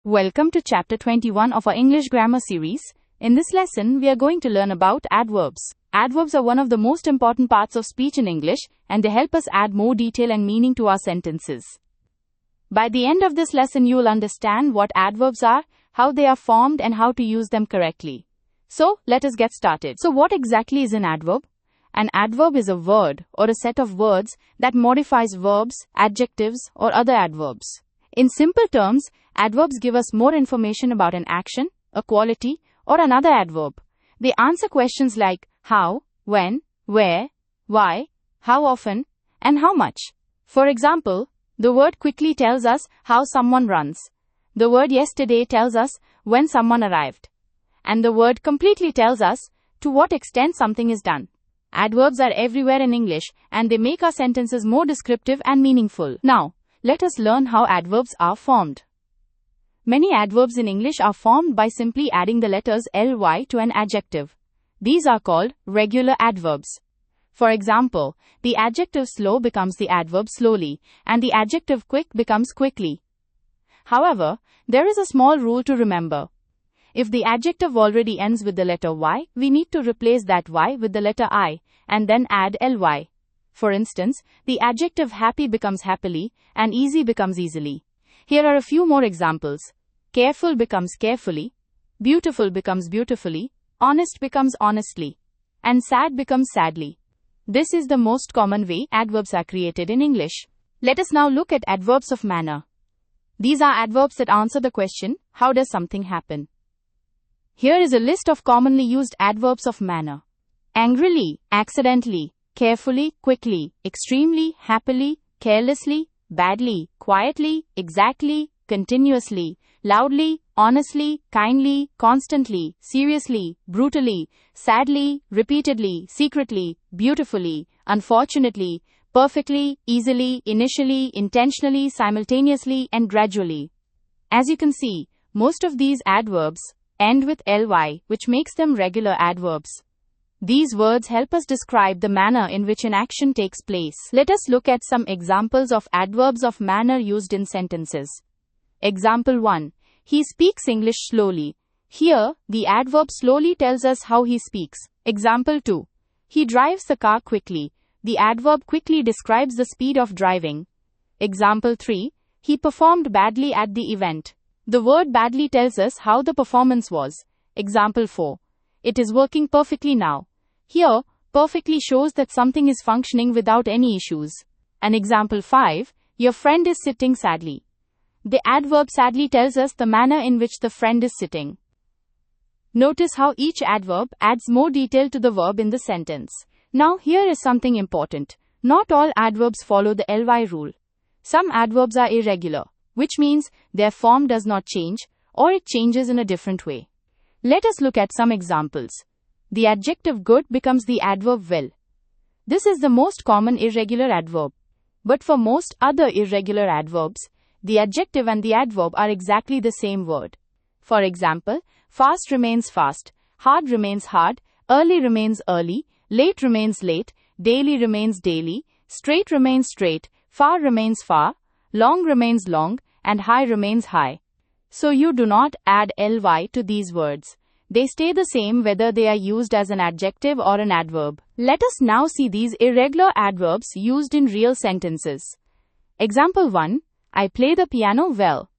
Welcome to Chapter 21 of our English Grammar series. In this lesson, we are going to learn about adverbs. Adverbs are one of the most important parts of speech in English, and they help us add more detail and meaning to our sentences. By the end of this lesson, you will understand what adverbs are, how they are formed, and how to use them correctly. So, let us get started. So, what exactly is an adverb? An adverb is a word or a set of words that modifies verbs, adjectives, or other adverbs. In simple terms, adverbs give us more information about an action, a quality, or another adverb. They answer questions like how, when, where, why, how often, and how much. For example, the word quickly tells us how someone runs. The word yesterday tells us when someone arrived. And the word completely tells us to what extent something is done. Adverbs are everywhere in English, and they make our sentences more descriptive and meaningful. Now, let us learn how adverbs are formed. Many adverbs in English are formed by simply adding the letters ly to an adjective. These are called regular adverbs. For example, the adjective slow becomes the adverb slowly, and the adjective quick becomes quickly. However, there is a small rule to remember. If the adjective already ends with the letter y, we need to replace that y with the letter I, and then add ly. For instance, the adjective happy becomes happily, and easy becomes easily. Here are a few more examples. Careful becomes carefully, beautiful becomes beautifully, honest becomes honestly, and sad becomes sadly. This is the most common way adverbs are created in English. Let us now look at adverbs of manner. These are adverbs that answer the question, how does something happen? Here is a list of commonly used adverbs of manner. Angrily, accidentally, carefully, quickly, extremely, happily, carelessly, badly, quietly, exactly, continuously, loudly, honestly, kindly, constantly, seriously, brutally, sadly, repeatedly, secretly, beautifully, unfortunately, perfectly, easily, initially, intentionally, simultaneously, and gradually. As you can see, most of these adverbs end with ly, which makes them regular adverbs. These words help us describe the manner in which an action takes place. Let us look at some examples of adverbs of manner used in sentences. Example 1. He speaks English slowly. Here, the adverb slowly tells us how he speaks. Example 2. He drives the car quickly. The adverb quickly describes the speed of driving. Example 3. He performed badly at the event. The word badly tells us how the performance was. Example 4. It is working perfectly now. Here, perfectly shows that something is functioning without any issues. And example 5, your friend is sitting sadly. The adverb sadly tells us the manner in which the friend is sitting. Notice how each adverb adds more detail to the verb in the sentence. Now, here is something important. Not all adverbs follow the ly rule. Some adverbs are irregular, which means their form does not change, or it changes in a different way. Let us look at some examples. The adjective good becomes the adverb well. This is the most common irregular adverb. But for most other irregular adverbs, the adjective and the adverb are exactly the same word. For example, fast remains fast, hard remains hard, early remains early, late remains late, daily remains daily, straight remains straight, far remains far, long remains long, and high remains high. So you do not add ly to these words. They stay the same whether they are used as an adjective or an adverb. Let us now see these irregular adverbs used in real sentences. Example 1. I play the piano well.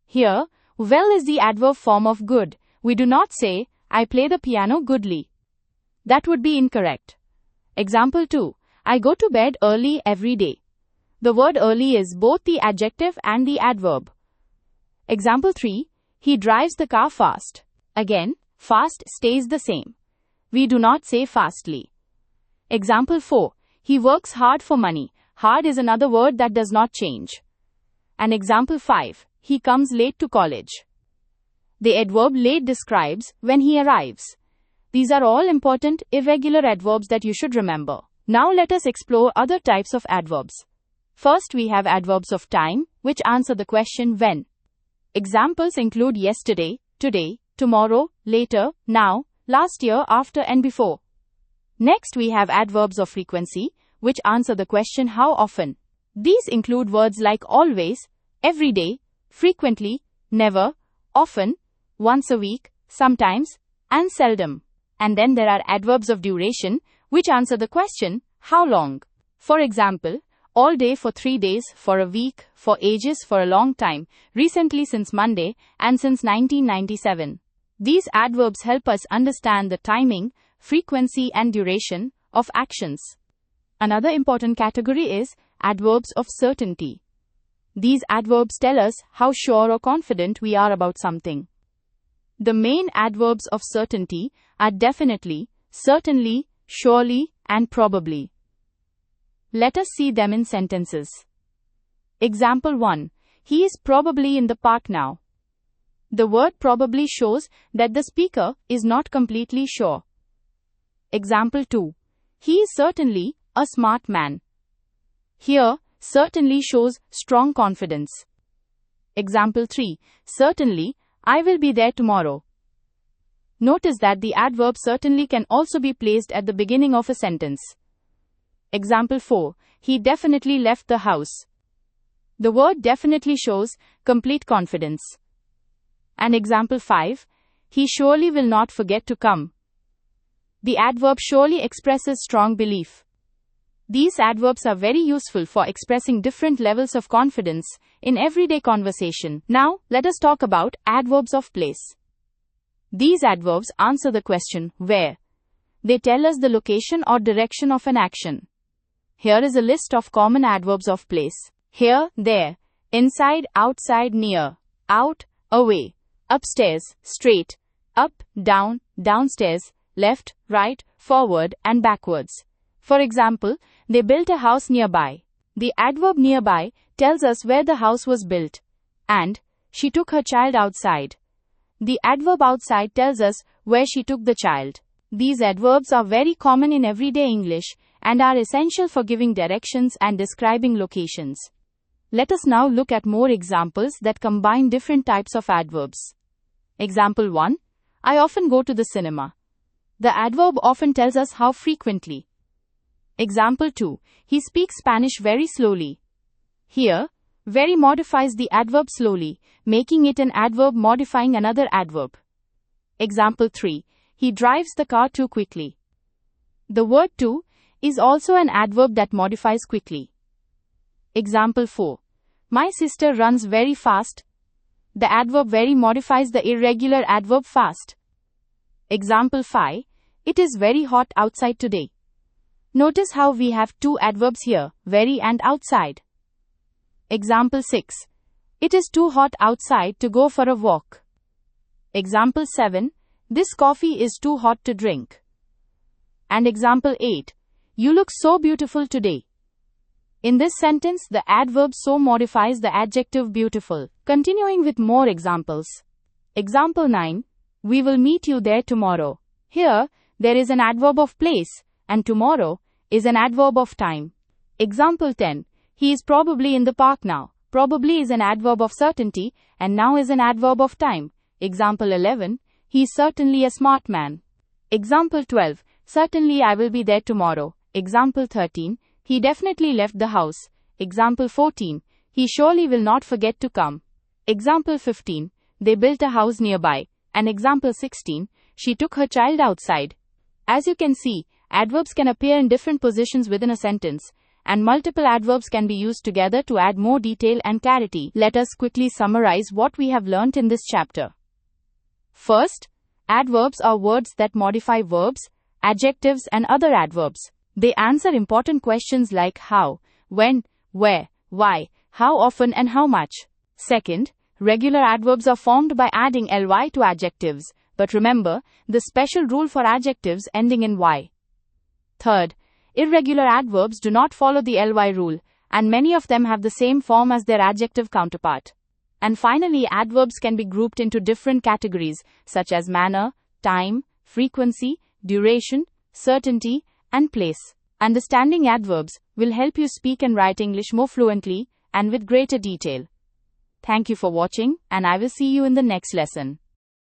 Here, well is the adverb form of good. We do not say, I play the piano goodly. That would be incorrect. Example 2. I go to bed early every day. The word early is both the adjective and the adverb. Example 3. He drives the car fast. Again, fast stays the same. We do not say fastly. Example 4. He works hard for money. Hard is another word that does not change. And example 5. He comes late to college. The adverb late describes when he arrives. These are all important irregular adverbs that you should remember. Now let us explore other types of adverbs. First, we have adverbs of time, which answer the question when. Examples include yesterday, today, tomorrow, later, now, last year, after, and before. Next, we have adverbs of frequency, which answer the question how often. These include words like always, every day, frequently, never, often, once a week, sometimes, and seldom. And then there are adverbs of duration, which answer the question, how long? For example, all day for 3 days, for a week, for ages, for a long time, recently since Monday, and since 1997. These adverbs help us understand the timing, frequency, and duration of actions. Another important category is adverbs of certainty. These adverbs tell us how sure or confident we are about something. The main adverbs of certainty are definitely, certainly, surely, and probably. Let us see them in sentences. Example 1. He is probably in the park now. The word probably shows that the speaker is not completely sure. Example 2. He is certainly a smart man. Here, certainly shows strong confidence. Example 3. Certainly, I will be there tomorrow. Notice that the adverb certainly can also be placed at the beginning of a sentence. Example 4. He definitely left the house. The word definitely shows complete confidence. And example 5. He surely will not forget to come. The adverb surely expresses strong belief. These adverbs are very useful for expressing different levels of confidence in everyday conversation. Now, let us talk about adverbs of place. These adverbs answer the question, where? They tell us the location or direction of an action. Here is a list of common adverbs of place. Here, there, inside, outside, near, out, away, upstairs, straight, up, down, downstairs, left, right, forward, and backwards. For example, they built a house nearby. The adverb nearby tells us where the house was built. And, she took her child outside. The adverb outside tells us where she took the child. These adverbs are very common in everyday English and are essential for giving directions and describing locations. Let us now look at more examples that combine different types of adverbs. Example 1. I often go to the cinema. The adverb often tells us how frequently. Example 2. He speaks Spanish very slowly. Here, very modifies the adverb slowly, making it an adverb modifying another adverb. Example 3. He drives the car too quickly. The word too is also an adverb that modifies quickly. Example 4. My sister runs very fast. The adverb very modifies the irregular adverb fast. Example 5. It is very hot outside today. Notice how we have two adverbs here, very and outside. Example 6. It is too hot outside to go for a walk. Example 7. This coffee is too hot to drink. And example 8. You look so beautiful today. In this sentence, the adverb so modifies the adjective beautiful. Continuing with more examples. Example 9. We will meet you there tomorrow. Here, there is an adverb of place, and tomorrow is an adverb of time. Example 10. He is probably in the park now. Probably is an adverb of certainty, and now is an adverb of time. Example 11. He is certainly a smart man. Example 12. Certainly I will be there tomorrow. Example 13. He definitely left the house. Example 14. He surely will not forget to come. Example 15. They built a house nearby. And example 16. She took her child outside. As you can see, adverbs can appear in different positions within a sentence, and multiple adverbs can be used together to add more detail and clarity. Let us quickly summarize what we have learnt in this chapter. First, adverbs are words that modify verbs, adjectives, and other adverbs. They answer important questions like how, when, where, why, how often, and how much. Second, regular adverbs are formed by adding ly to adjectives, but remember the special rule for adjectives ending in y. Third, irregular adverbs do not follow the ly rule, and many of them have the same form as their adjective counterpart. And finally, adverbs can be grouped into different categories, such as manner, time, frequency, duration, certainty, and place. Understanding adverbs will help you speak and write English more fluently and with greater detail. Thank you for watching, and I will see you in the next lesson.